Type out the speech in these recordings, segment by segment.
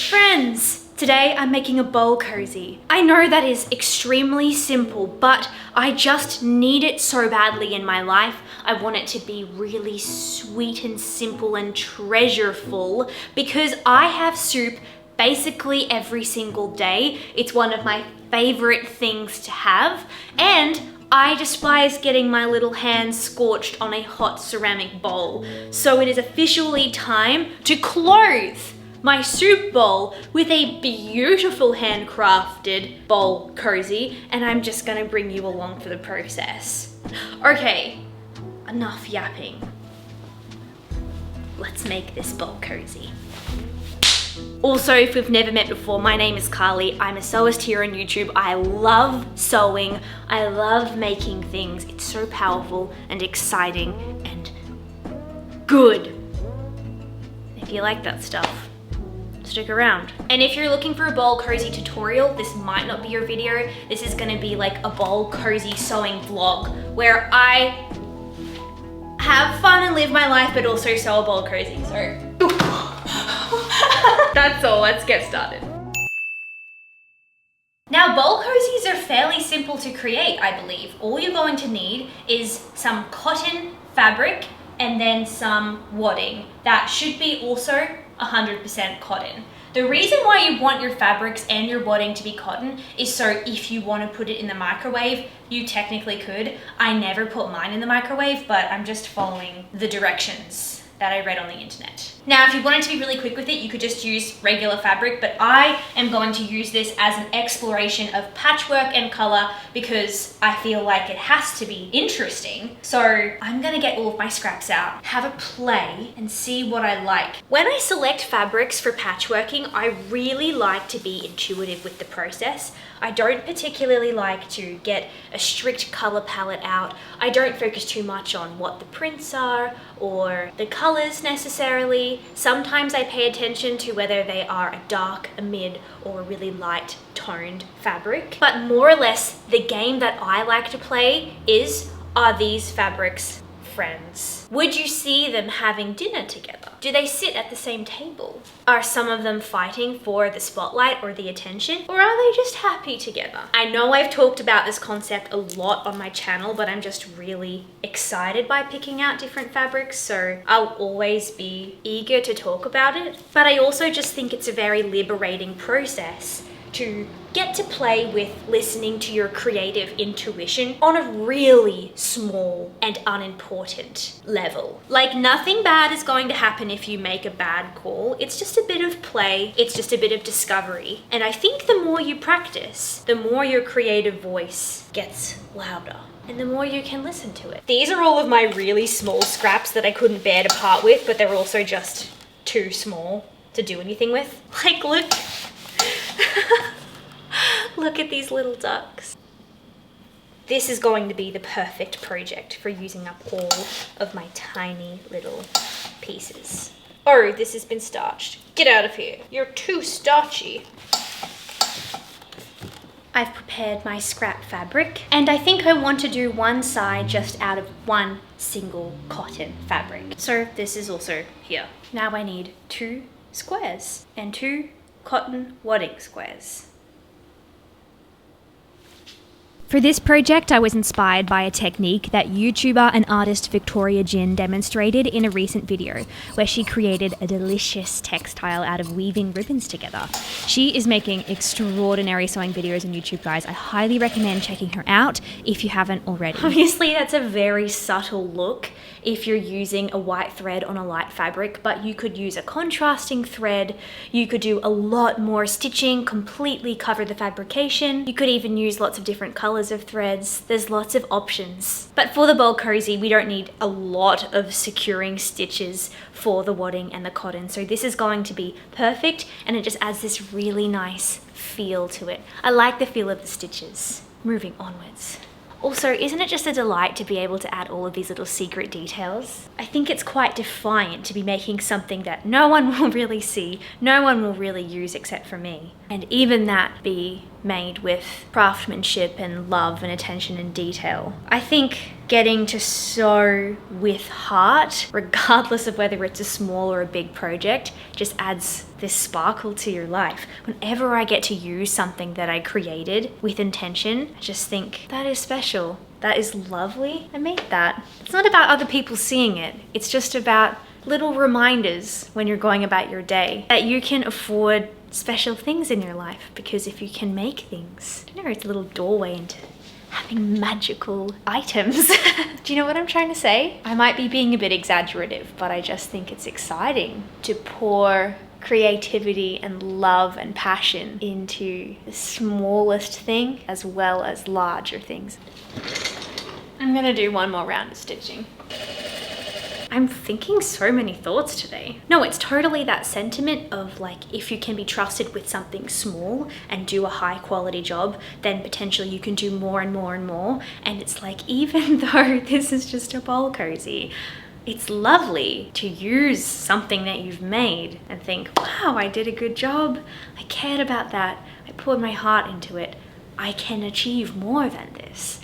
Friends, today I'm making a bowl cozy. I know that is extremely simple, but I just need it so badly in my life. I want it to be really sweet and simple and treasureful because I have soup basically every single day. It's one of my favorite things to have, and I despise getting my little hands scorched on a hot ceramic bowl. So it is officially time to clothe my soup bowl with a beautiful handcrafted bowl cozy, and I'm just gonna bring you along for the process. Okay, enough yapping. Let's make this bowl cozy. Also, if we've never met before, my name is Carly. I'm a sewist here on YouTube. I love sewing. I love making things. It's so powerful and exciting and good. If you like that stuff, stick around. And if you're looking for a bowl cozy tutorial, this might not be your video. This is gonna be like a bowl cozy sewing vlog where I have fun and live my life, but also sew a bowl cozy. So that's all, let's get started. Now, bowl cozies are fairly simple to create, I believe. All you're going to need is some cotton fabric and then some wadding. That should be also 100% cotton. The reason why you want your fabrics and your wadding to be cotton is so if you want to put it in the microwave, you technically could. I never put mine in the microwave, but I'm just following the directions that I read on the internet. Now, if you wanted to be really quick with it, you could just use regular fabric, but I am going to use this as an exploration of patchwork and color because I feel like it has to be interesting. So I'm gonna get all of my scraps out, have a play, and see what I like. When I select fabrics for patchworking, I really like to be intuitive with the process. I don't particularly like to get a strict color palette out. I don't focus too much on what the prints are or the colors necessarily. Sometimes I pay attention to whether they are a dark, a mid, or a really light toned fabric. But more or less, the game that I like to play is, are these fabrics friends? Would you see them having dinner together? Do they sit at the same table? Are some of them fighting for the spotlight or the attention? Or are they just happy together? I know I've talked about this concept a lot on my channel, but I'm just really excited by picking out different fabrics, so I'll always be eager to talk about it. But I also just think it's a very liberating process to get to play with listening to your creative intuition on a really small and unimportant level. Like, nothing bad is going to happen if you make a bad call. It's just a bit of play. It's just a bit of discovery. And I think the more you practice, the more your creative voice gets louder and the more you can listen to it. These are all of my really small scraps that I couldn't bear to part with, but they're also just too small to do anything with. Like, look. Look at these little ducks. This is going to be the perfect project for using up all of my tiny little pieces. Oh, this has been starched. Get out of here. You're too starchy. I've prepared my scrap fabric, and I think I want to do one side just out of one single cotton fabric. So this is also here. Now I need 2 squares and 2 cotton wadding squares. For this project, I was inspired by a technique that YouTuber and artist Victoria Jin demonstrated in a recent video, where she created a delicious textile out of weaving ribbons together. She is making extraordinary sewing videos on YouTube, guys. I highly recommend checking her out if you haven't already. Obviously, that's a very subtle look if you're using a white thread on a light fabric, but you could use a contrasting thread. You could do a lot more stitching, completely cover the fabrication. You could even use lots of different colors of threads. There's lots of options. But for the bowl cozy, we don't need a lot of securing stitches for the wadding and the cotton. So this is going to be perfect, and it just adds this really nice feel to it. I like the feel of the stitches. Moving onwards. Also, isn't it just a delight to be able to add all of these little secret details? I think it's quite defiant to be making something that no one will really see, no one will really use except for me. And even that be made with craftsmanship and love and attention and detail. I think getting to sew with heart, regardless of whether it's a small or a big project, just adds this sparkle to your life. Whenever I get to use something that I created with intention, I just think that is special. That is lovely. I made that. It's not about other people seeing it. It's just about little reminders when you're going about your day that you can afford special things in your life, because if you can make things, you know, it's a little doorway into having magical items. Do you know what I'm trying to say? I might be being a bit exaggerative, but I just think it's exciting to pour creativity and love and passion into the smallest thing as well as larger things. I'm gonna do one more round of stitching. I'm thinking so many thoughts today. No, it's totally that sentiment of like, if you can be trusted with something small and do a high quality job, then potentially you can do more and more and more. And it's like, even though this is just a bowl cozy, it's lovely to use something that you've made and think, wow, I did a good job. I cared about that. I poured my heart into it. I can achieve more than this.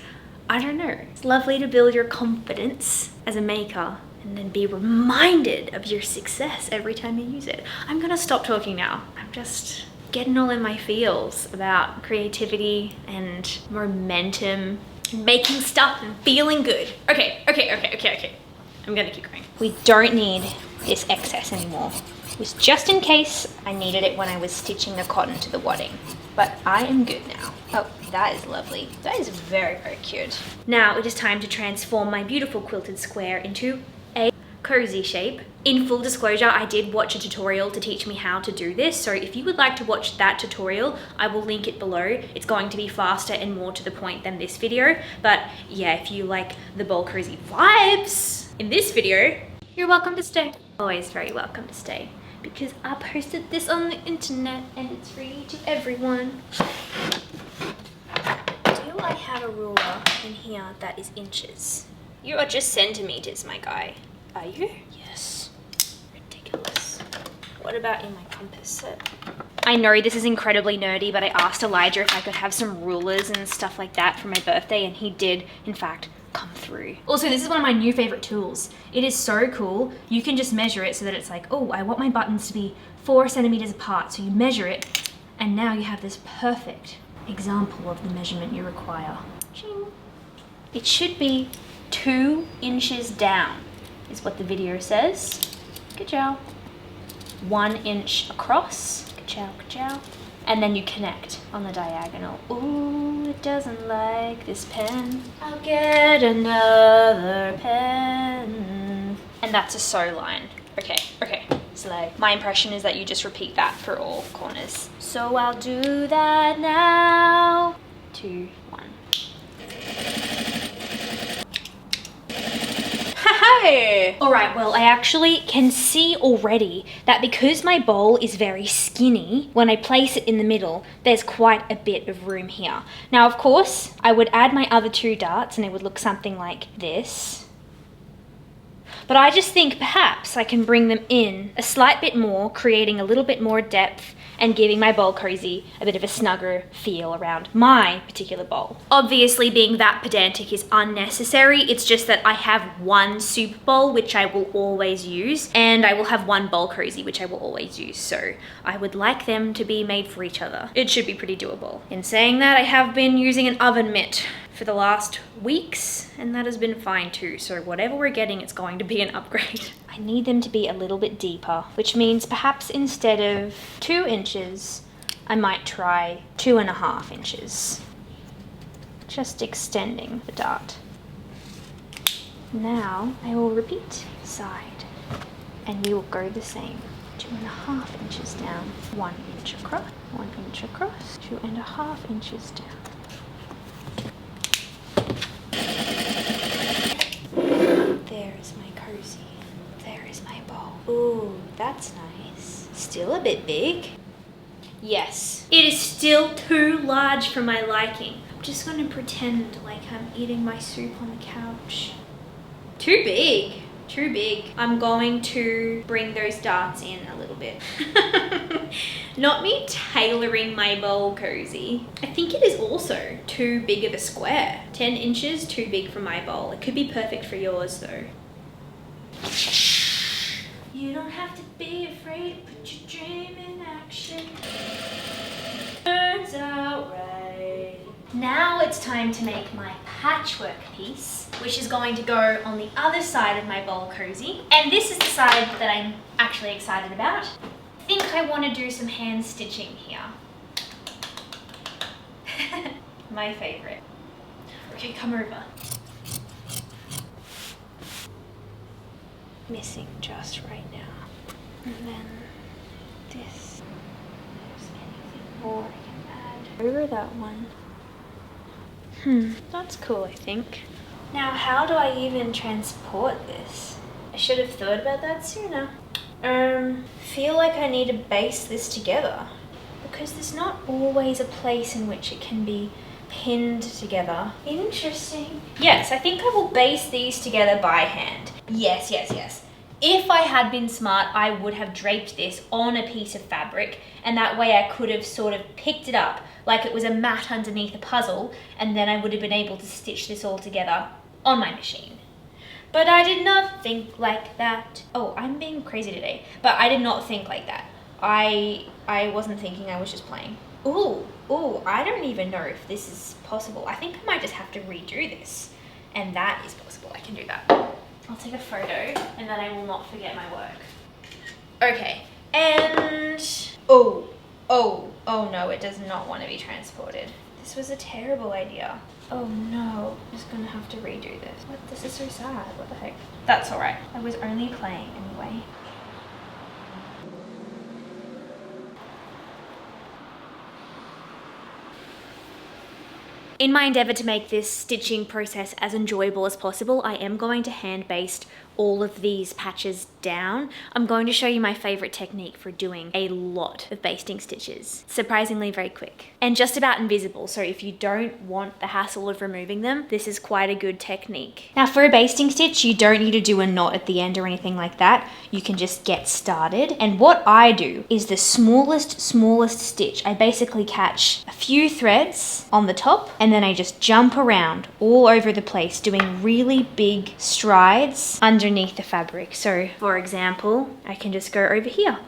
I don't know. It's lovely to build your confidence as a maker and then be reminded of your success every time you use it. I'm gonna stop talking now. I'm just getting all in my feels about creativity and momentum, making stuff and feeling good. Okay. I'm gonna keep going. We don't need this excess anymore. It was just in case I needed it when I was stitching the cotton to the wadding. But I am good now. Oh, that is lovely. That is very, very cute. Now it is time to transform my beautiful quilted square into a cozy shape. In full disclosure, I did watch a tutorial to teach me how to do this, so if you would like to watch that tutorial, I will link it below. It's going to be faster and more to the point than this video, but yeah, if you like the bowl cozy vibes in this video, you're welcome to stay. Always very welcome to stay, because I posted this on the internet and it's free to everyone. Do I have a ruler in here that is inches? You are just centimeters, my guy. Are you? Yes. Ridiculous. What about in my compass set? I know this is incredibly nerdy, but I asked Elijah if I could have some rulers and stuff like that for my birthday, and he did, in fact, come through. Also, this is one of my new favorite tools. It is so cool. You can just measure it so that it's like, oh, I want my buttons to be 4 centimeters apart. So you measure it, and now you have this perfect example of the measurement you require. Ching. It should be 2 inches down, is what the video says. Good job. 1 inch across. Good job, good job. And then you connect on the diagonal. Ooh, it doesn't like this pen. I'll get another pen. And that's a sew line. Okay. Slay. My impression is that you just repeat that for all corners. So I'll do that now. 2, 1. Hey! Alright, well, I actually can see already that because my bowl is very skinny, when I place it in the middle, there's quite a bit of room here. Now, of course, I would add my other 2 darts and it would look something like this. But I just think perhaps I can bring them in a slight bit more, creating a little bit more depth and giving my bowl cozy a bit of a snugger feel around my particular bowl. Obviously, being that pedantic is unnecessary. It's just that I have 1 soup bowl, which I will always use, and I will have 1 bowl cozy, which I will always use. So I would like them to be made for each other. It should be pretty doable. In saying that, I have been using an oven mitt for the last weeks, and that has been fine too. So whatever we're getting, it's going to be an upgrade. I need them to be a little bit deeper, which means perhaps instead of 2 inches, I might try 2.5 inches. Just extending the dart. Now I will repeat side, and we will go the same. 2.5 inches down, 1 inch across, 1 inch across, 2.5 inches down. There's my cozy. There is my bowl. Ooh, that's nice. Still a bit big. Yes, it is still too large for my liking. I'm just gonna pretend like I'm eating my soup on the couch. Too big. too big. I'm going to bring those darts in a little bit. Not me tailoring my bowl cozy. I think it is also too big of a square. 10 inches too big for my bowl. It could be perfect for yours though. You don't have to be afraid to put your dream in action. Turns out right. Now it's time to make my patchwork piece, which is going to go on the other side of my bowl cozy. And this is the side that I'm actually excited about. I think I want to do some hand stitching here. My favorite. Okay, come over. Missing just right now. And then this. There's anything more I can add over that one. That's cool, I think. Now, how do I even transport this? I should have thought about that sooner. Feel like I need to base this together because there's not always a place in which it can be pinned together. Interesting. Yes, I think I will base these together by hand. Yes. If I had been smart, I would have draped this on a piece of fabric, and that way I could have sort of picked it up like it was a mat underneath a puzzle, and then I would have been able to stitch this all together on my machine. But I did not think like that. Oh, I'm being crazy today. But I did not think like that. I wasn't thinking, I was just playing. Ooh, I don't even know if this is possible. I think I might just have to redo this. And that is possible, I can do that. I'll take a photo and then I will not forget my work. Okay, and oh no, it does not want to be transported. This was a terrible idea. Oh no, I'm just gonna have to redo this. What? This is so sad, what the heck? That's all right, I was only playing anyway. In my endeavour to make this stitching process as enjoyable as possible, I am going to hand baste all of these patches down. I'm going to show you my favourite technique for doing a lot of basting stitches. Surprisingly very quick. And just about invisible, so if you don't want the hassle of removing them, this is quite a good technique. Now for a basting stitch, you don't need to do a knot at the end or anything like that. You can just get started. And what I do is the smallest stitch. I basically catch a few threads on the top, and then I just jump around all over the place doing really big strides underneath the fabric. So for example, I can just go over here.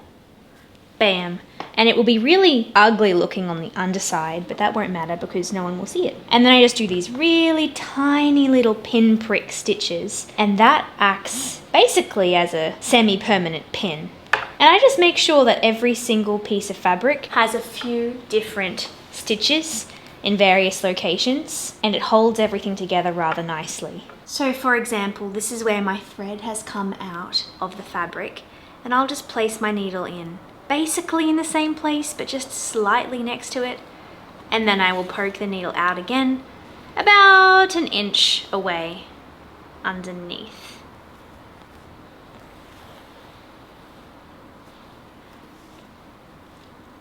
Bam. And it will be really ugly looking on the underside, but that won't matter because no one will see it. And then I just do these really tiny little pinprick stitches, and that acts basically as a semi-permanent pin. And I just make sure that every single piece of fabric has a few different stitches in various locations, and it holds everything together rather nicely. So for example, this is where my thread has come out of the fabric, and I'll just place my needle in, basically in the same place, but just slightly next to it, and then I will poke the needle out again, about an inch away underneath.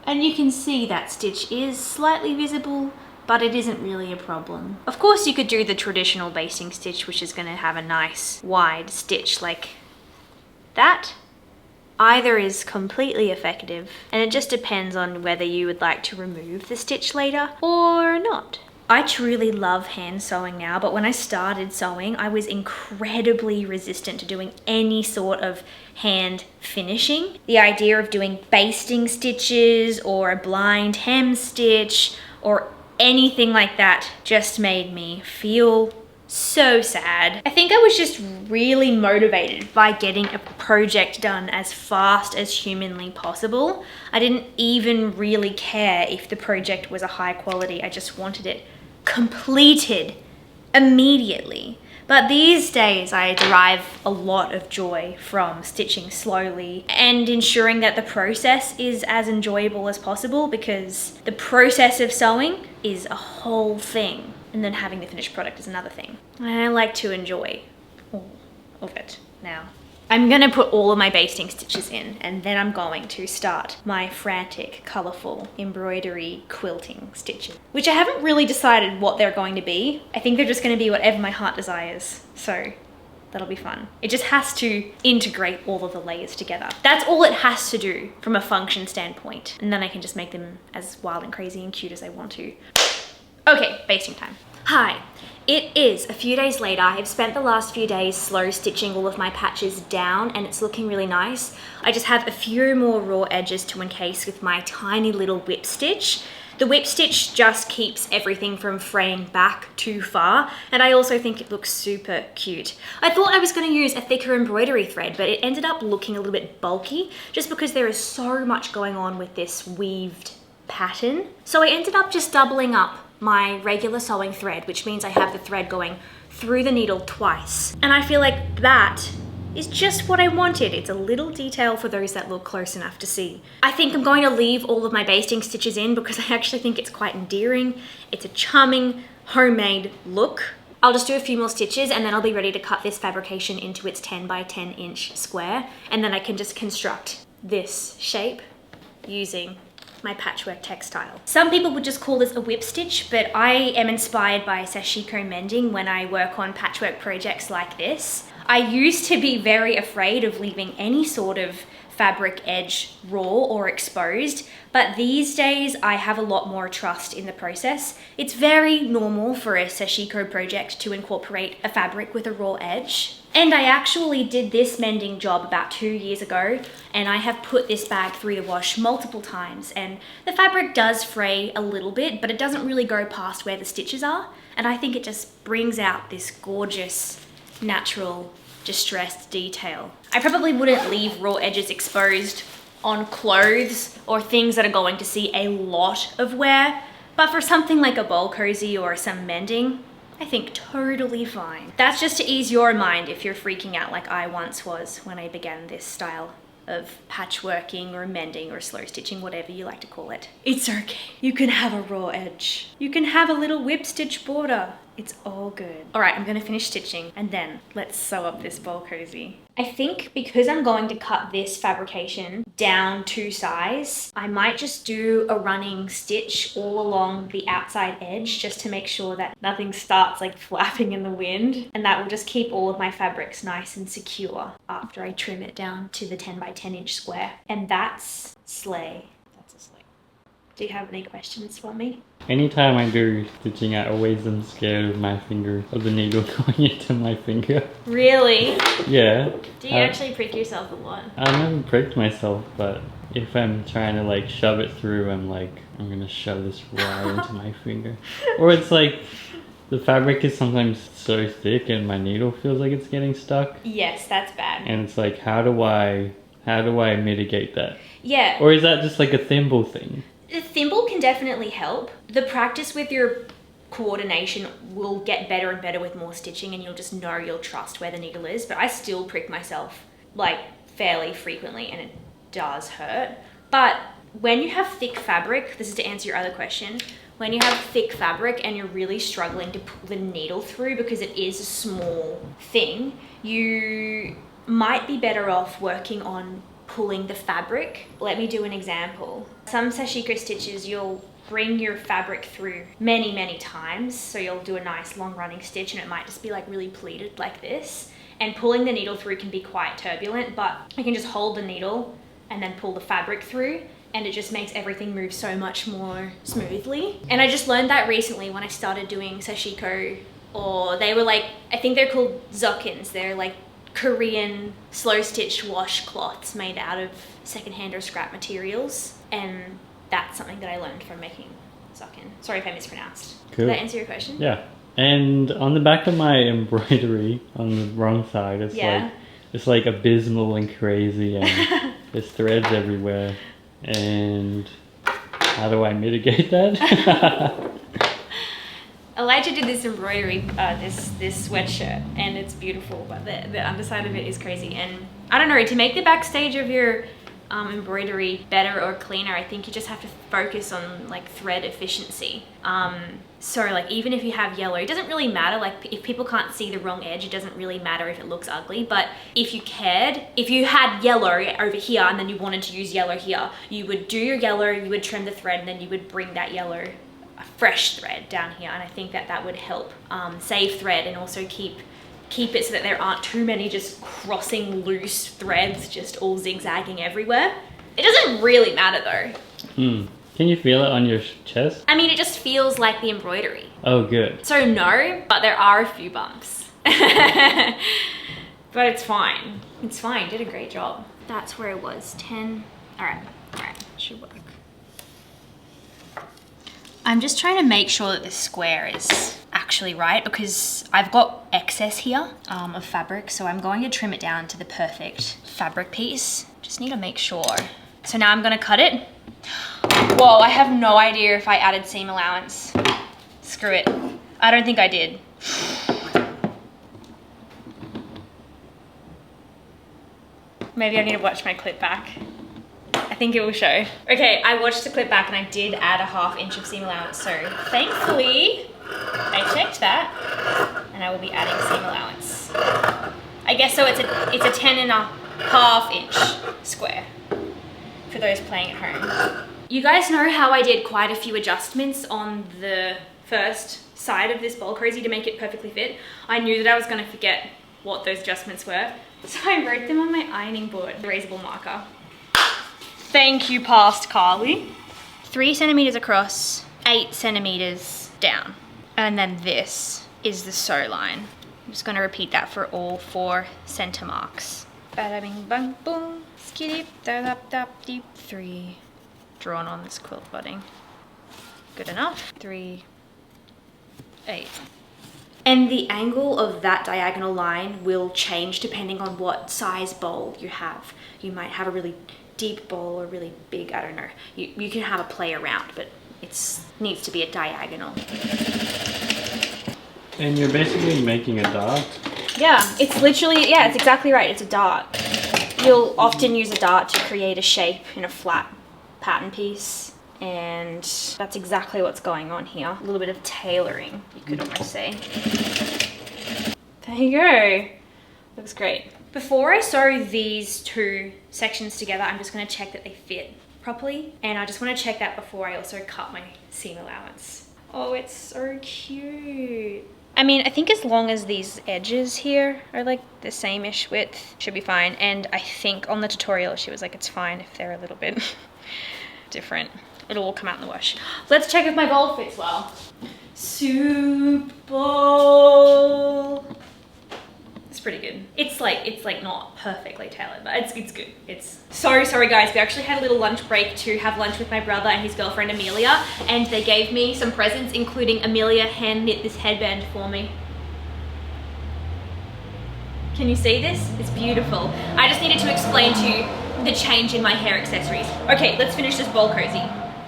And you can see that stitch is slightly visible, but it isn't really a problem. Of course you could do the traditional basting stitch, which is going to have a nice wide stitch like that. Either is completely effective, and it just depends on whether you would like to remove the stitch later or not. I truly love hand sewing now, but when I started sewing, I was incredibly resistant to doing any sort of hand finishing. The idea of doing basting stitches or a blind hem stitch or anything like that just made me feel so sad. I think I was just really motivated by getting a project done as fast as humanly possible. I didn't even really care if the project was a high quality. I just wanted it completed immediately. But these days I derive a lot of joy from stitching slowly and ensuring that the process is as enjoyable as possible, because the process of sewing is a whole thing, and then having the finished product is another thing. And I like to enjoy all of it now. I'm gonna put all of my basting stitches in, and then I'm going to start my frantic, colorful embroidery quilting stitches, which I haven't really decided what they're going to be. I think they're just gonna be whatever my heart desires. So That'll be fun. It just has to integrate all of the layers together. That's all it has to do from a function standpoint. And then I can just make them as wild and crazy and cute as I want to. Okay, basting time. Hi, it is a few days later. I've spent the last few days slow stitching all of my patches down and it's looking really nice. I just have a few more raw edges to encase with my tiny little whip stitch. The whip stitch just keeps everything from fraying back too far, and I also think it looks super cute. I thought I was going to use a thicker embroidery thread, but it ended up looking a little bit bulky just because there is so much going on with this weaved pattern. So I ended up just doubling up my regular sewing thread, which means I have the thread going through the needle twice. And I feel like that is just what I wanted. It's a little detail for those that look close enough to see. I think I'm going to leave all of my basting stitches in because I actually think it's quite endearing. It's a charming homemade look. I'll just do a few more stitches and then I'll be ready to cut this fabrication into its 10 by 10 inch square. And then I can just construct this shape using my patchwork textile. Some people would just call this a whip stitch, but I am inspired by sashiko mending when I work on patchwork projects like this. I used to be very afraid of leaving any sort of fabric edge raw or exposed, but these days I have a lot more trust in the process. It's very normal for a sashiko project to incorporate a fabric with a raw edge. And I actually did this mending job about 2 years ago, and I have put this bag through the wash multiple times, and the fabric does fray a little bit, but it doesn't really go past where the stitches are, and I think it just brings out this gorgeous natural distressed detail. I probably wouldn't leave raw edges exposed on clothes or things that are going to see a lot of wear, but for something like a bowl cozy or some mending, I think totally fine. That's just to ease your mind if you're freaking out like I once was when I began this style of patchworking or mending or slow stitching, whatever you like to call it. It's okay. You can have a raw edge. You can have a little whip stitch border. It's all good. All right, I'm gonna finish stitching and then let's sew up this bowl cozy. I think because I'm going to cut this fabrication down to size, I might just do a running stitch all along the outside edge just to make sure that nothing starts like flapping in the wind, and that will just keep all of my fabrics nice and secure after I trim it down to the 10 by 10 inch square. And that's slay. That's a slay. Do you have any questions for me? Anytime I do stitching, I always am scared of my finger, of the needle going into my finger. Really? Yeah. Do you actually prick yourself a lot? I never pricked myself, but if I'm trying to like shove it through, I'm like, I'm gonna shove this wire into my finger. Or it's like, the fabric is sometimes so thick and my needle feels like it's getting stuck. Yes, that's bad. And it's like, how do I mitigate that? Yeah. Or is that just like a thimble thing? The thimble can definitely help. The practice with your coordination will get better and better with more stitching, and you'll just know, you'll trust where the needle is. But I still prick myself like fairly frequently and it does hurt. But when you have thick fabric, this is to answer your other question, when you have thick fabric and you're really struggling to pull the needle through because it is a small thing, you might be better off working on pulling the fabric. Let me do an example. Some sashiko stitches, you'll bring your fabric through many times. So you'll do a nice long running stitch and it might just be like really pleated like this. And pulling the needle through can be quite turbulent, but you can just hold the needle and then pull the fabric through, and it just makes everything move so much more smoothly. And I just learned that recently when I started doing sashiko, or they were like, I think they're called zokins. They're like Korean slow stitch washcloths made out of secondhand or scrap materials, and that's something that I learned from making zokin. Sorry if I mispronounced. Cool. Did that answer your question? Yeah. And on the back of my embroidery on the wrong side, it's like abysmal and crazy, and there's threads everywhere. And how do I mitigate that? Elijah did this embroidery, this sweatshirt, and it's beautiful, but the underside of it is crazy. And I don't know, to make the backstage of your embroidery better or cleaner, I think you just have to focus on like thread efficiency. So like even if you have yellow, it doesn't really matter. Like if people can't see the wrong edge, it doesn't really matter if it looks ugly. But if you cared, if you had yellow over here and then you wanted to use yellow here, you would do your yellow, you would trim the thread, and then you would bring that yellow fresh thread down here, and I think that would help save thread and also keep keep it so that there aren't too many just crossing loose threads just all zigzagging everywhere. It doesn't really matter though. Can you feel it on your chest? I mean, it just feels like the embroidery. Oh, good. So no, but there are a few bumps. But it's fine. It's fine, did a great job. That's where it was, 10. All right, should work. I'm just trying to make sure that this square is actually right because I've got excess here of fabric, so I'm going to trim it down to the perfect fabric piece. Just need to make sure. So now I'm gonna cut it. Whoa, I have no idea if I added seam allowance. Screw it. I don't think I did. Maybe I need to watch my clip back. I think it will show. Okay, I watched the clip back and I did add a 1/2 inch of seam allowance. So thankfully, I checked that and I will be adding seam allowance. I guess so it's a 10.5 inch square for those playing at home. You guys know how I did quite a few adjustments on the first side of this bowl cozy to make it perfectly fit. I knew that I was gonna forget what those adjustments were. So I wrote them on my ironing board, erasable marker. Thank you, past Carly. 3 centimeters across, 8 centimeters down. And then this is the sew line. I'm just gonna repeat that for all 4 center marks. Bada bing bang boom, skidip da dap dap deep. 3 drawn on this quilt budding. Good enough. 3, 8. And the angle of that diagonal line will change depending on what size bowl you have. You might have a really deep bowl or really big, I don't know. You can have a play around, but it needs to be a diagonal. And you're basically making a dart? Yeah, it's literally, yeah, it's exactly right, it's a dart. You'll often use a dart to create a shape in a flat pattern piece. And that's exactly what's going on here. A little bit of tailoring, you could almost say. There you go. Looks great. Before I sew these 2 sections together, I'm just gonna check that they fit properly. And I just wanna check that before I also cut my seam allowance. Oh, it's so cute. I mean, I think as long as these edges here are like the same-ish width, should be fine. And I think on the tutorial, she was like, it's fine if they're a little bit different. It'll all come out in the wash. Let's check if my bowl fits well. Soup bowl. It's pretty good. It's like not perfectly tailored, but it's good. It's so sorry guys. We actually had a little lunch break to have lunch with my brother and his girlfriend Amelia, and they gave me some presents, including Amelia hand knit this headband for me. Can you see this? It's beautiful. I just needed to explain to you the change in my hair accessories. Okay, let's finish this bowl cozy.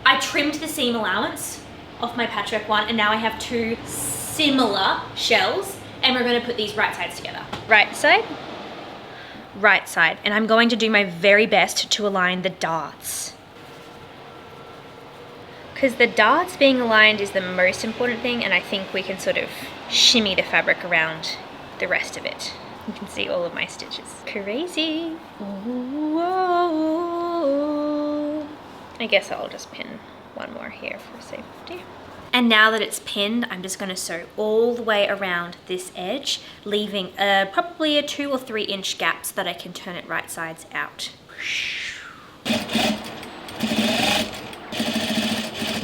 I trimmed the seam allowance off my patchwork one, and now I have 2 similar shells, and we're going to put these right sides together. Right side, right side. And I'm going to do my very best to align the darts. Because the darts being aligned is the most important thing, and I think we can sort of shimmy the fabric around the rest of it. You can see all of my stitches. Crazy. Whoa. I guess I'll just pin one more here for safety. And now that it's pinned, I'm just going to sew all the way around this edge, leaving probably a 2 or 3 inch gap so that I can turn it right sides out.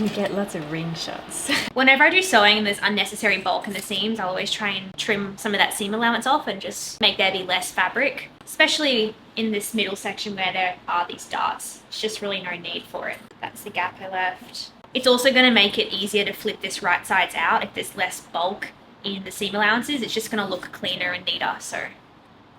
We get lots of ring shots. Whenever I do sewing and there's unnecessary bulk in the seams, I'll always try and trim some of that seam allowance off and just make there be less fabric, especially in this middle section where there are these darts. It's just really no need for it. That's the gap I left. It's also going to make it easier to flip this right sides out if there's less bulk in the seam allowances. It's just going to look cleaner and neater. So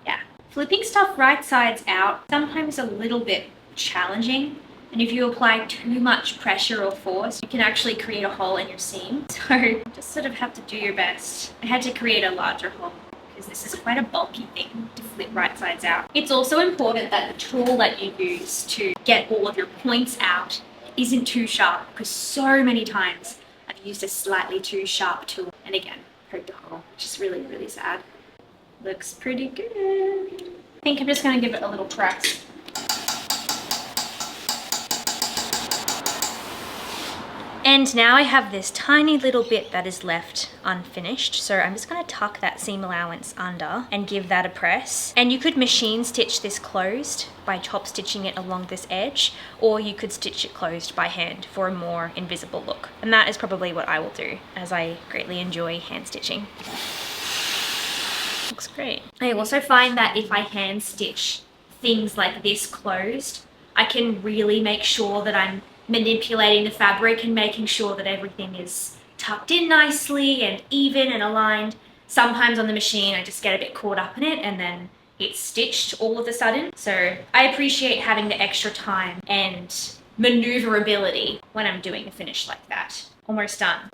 yeah, flipping stuff right sides out sometimes a little bit challenging, and if you apply too much pressure or force, you can actually create a hole in your seam. So you just sort of have to do your best. I had to create a larger hole because this is quite a bulky thing to flip right sides out. It's also important that the tool that you use to get all of your points out isn't too sharp, because so many times I've used a slightly too sharp tool and again poked a hole, which is really, really sad. Looks pretty good. I think I'm just going to give it a little press. And now I have this tiny little bit that is left unfinished. So I'm just gonna tuck that seam allowance under and give that a press. And you could machine stitch this closed by top stitching it along this edge, or you could stitch it closed by hand for a more invisible look. And that is probably what I will do, as I greatly enjoy hand stitching. Looks great. I also find that if I hand stitch things like this closed, I can really make sure that I'm manipulating the fabric and making sure that everything is tucked in nicely and even and aligned. Sometimes on the machine I just get a bit caught up in it and then it's stitched all of a sudden. So I appreciate having the extra time and maneuverability when I'm doing a finish like that. Almost done.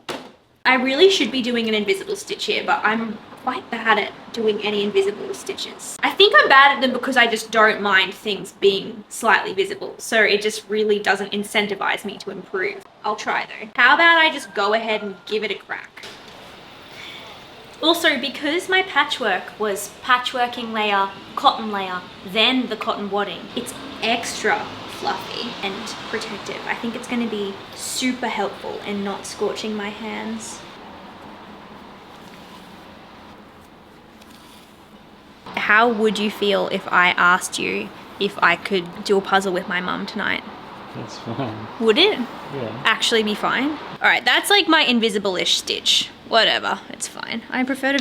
I really should be doing an invisible stitch here, but I'm quite bad at doing any invisible stitches. I think I'm bad at them because I just don't mind things being slightly visible, so it just really doesn't incentivize me to improve. I'll try though. How about I just go ahead and give it a crack? Also, because my patchwork was patchworking layer, cotton layer, then the cotton wadding, it's extra fluffy and protective. I think it's going to be super helpful in not scorching my hands. How would you feel if I asked you if I could do a puzzle with my mum tonight? That's fine. Would it? Yeah. Actually be fine? Alright, that's like my invisible-ish stitch. Whatever, it's fine. I prefer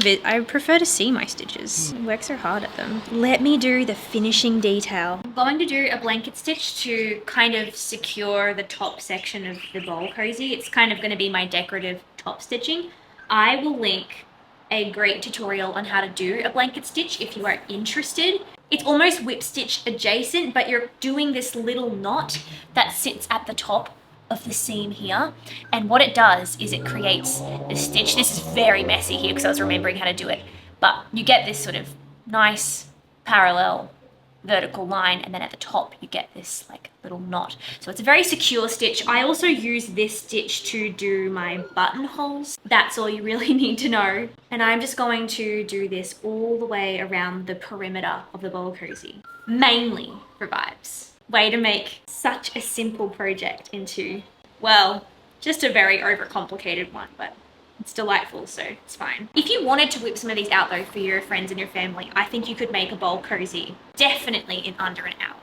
to see my stitches. I work so hard at them. Let me do the finishing detail. I'm going to do a blanket stitch to kind of secure the top section of the bowl cozy. It's kind of going to be my decorative top stitching. I will link a great tutorial on how to do a blanket stitch if you are interested. It's almost whip stitch adjacent, but you're doing this little knot that sits at the top of the seam here. And what it does is it creates a stitch. This is very messy here because I was remembering how to do it, but you get this sort of nice parallel vertical line, and then at the top you get this like little knot. So it's a very secure stitch. I also use this stitch to do my buttonholes. That's all you really need to know. And I'm just going to do this all the way around the perimeter of the bowl cozy, mainly for vibes. Way to make such a simple project into, well, just a very overcomplicated one, but it's delightful, so it's fine. If you wanted to whip some of these out though for your friends and your family, I think you could make a bowl cozy definitely in under an hour.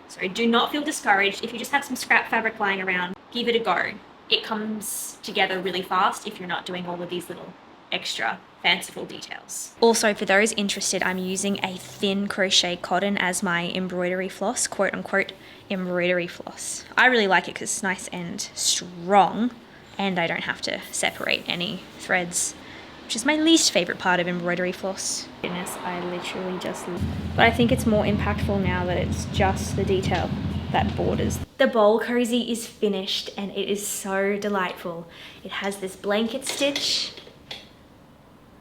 So do not feel discouraged. If you just have some scrap fabric lying around, give it a go. It comes together really fast if you're not doing all of these little extra fanciful details. Also, for those interested, I'm using a thin crochet cotton as my embroidery floss, quote unquote embroidery floss. I really like it because it's nice and strong, and I don't have to separate any threads, which is my least favorite part of embroidery floss. Goodness, I literally just... But I think it's more impactful now that it's just the detail that borders. The bowl cozy is finished and it is so delightful. It has this blanket stitch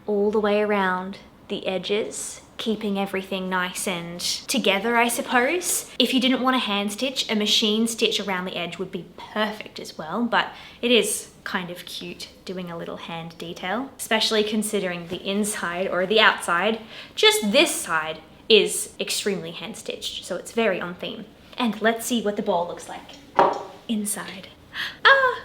all the way around the edges, keeping everything nice and together, I suppose. If you didn't want a hand stitch, a machine stitch around the edge would be perfect as well, but it is kind of cute doing a little hand detail, especially considering the inside or the outside, just this side is extremely hand stitched, so it's very on theme. And let's see what the bowl looks like inside. Ah,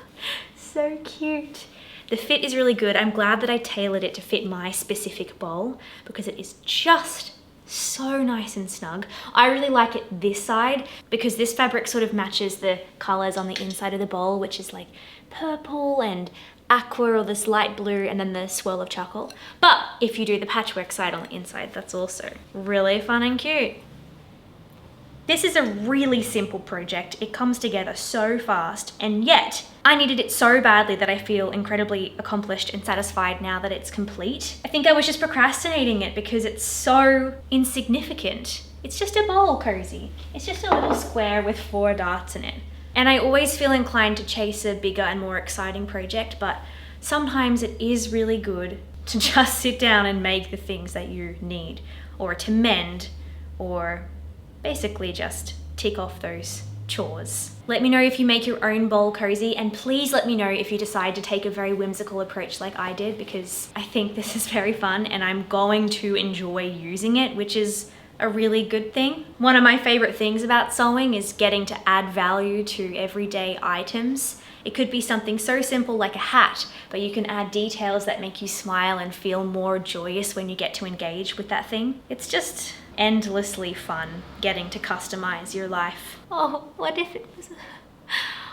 so cute. The fit is really good. I'm glad that I tailored it to fit my specific bowl because it is just so nice and snug. I really like it this side because this fabric sort of matches the colors on the inside of the bowl, which is like purple and aqua or this light blue and then the swirl of charcoal. But if you do the patchwork side on the inside, that's also really fun and cute. This is a really simple project. It comes together so fast, and yet I needed it so badly that I feel incredibly accomplished and satisfied now that it's complete. I think I was just procrastinating it because it's so insignificant. It's just a bowl cozy. It's just a little square with 4 darts in it. And I always feel inclined to chase a bigger and more exciting project, but sometimes it is really good to just sit down and make the things that you need, or to mend, or basically just tick off those chores. Let me know if you make your own bowl cozy, and please let me know if you decide to take a very whimsical approach like I did, because I think this is very fun and I'm going to enjoy using it, which is a really good thing. One of my favorite things about sewing is getting to add value to everyday items It could be something so simple like a hat, but you can add details that make you smile and feel more joyous when you get to engage with that thing. It's just endlessly fun getting to customize your life. Oh, what if it was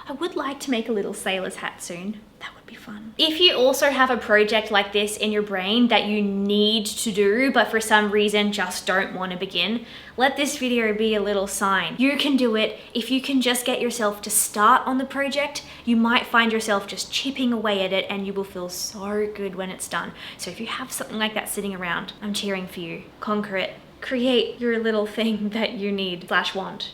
I would like to make a little sailor's hat soon. That would be fun. If you also have a project like this in your brain that you need to do, but for some reason just don't want to begin, let this video be a little sign. You can do it. If you can just get yourself to start on the project, you might find yourself just chipping away at it and you will feel so good when it's done. So if you have something like that sitting around, I'm cheering for you. Conquer it. Create your little thing that you need / want.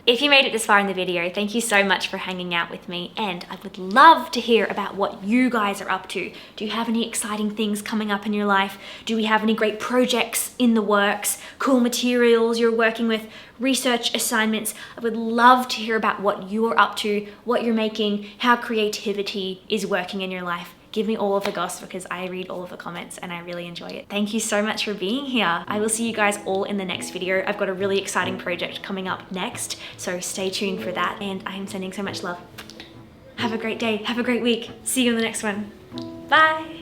If you made it this far in the video, thank you so much for hanging out with me, and I would love to hear about what you guys are up to. Do you have any exciting things coming up in your life? Do we have any great projects in the works? Cool materials you're working with? Research assignments? I would love to hear about what you're up to, what you're making, how creativity is working in your life. Give me all of the goss because I read all of the comments and I really enjoy it. Thank you so much for being here. I will see you guys all in the next video. I've got a really exciting project coming up next, so stay tuned for that, and I'm sending so much love. Have a great day. Have a great week. See you in the next one. Bye.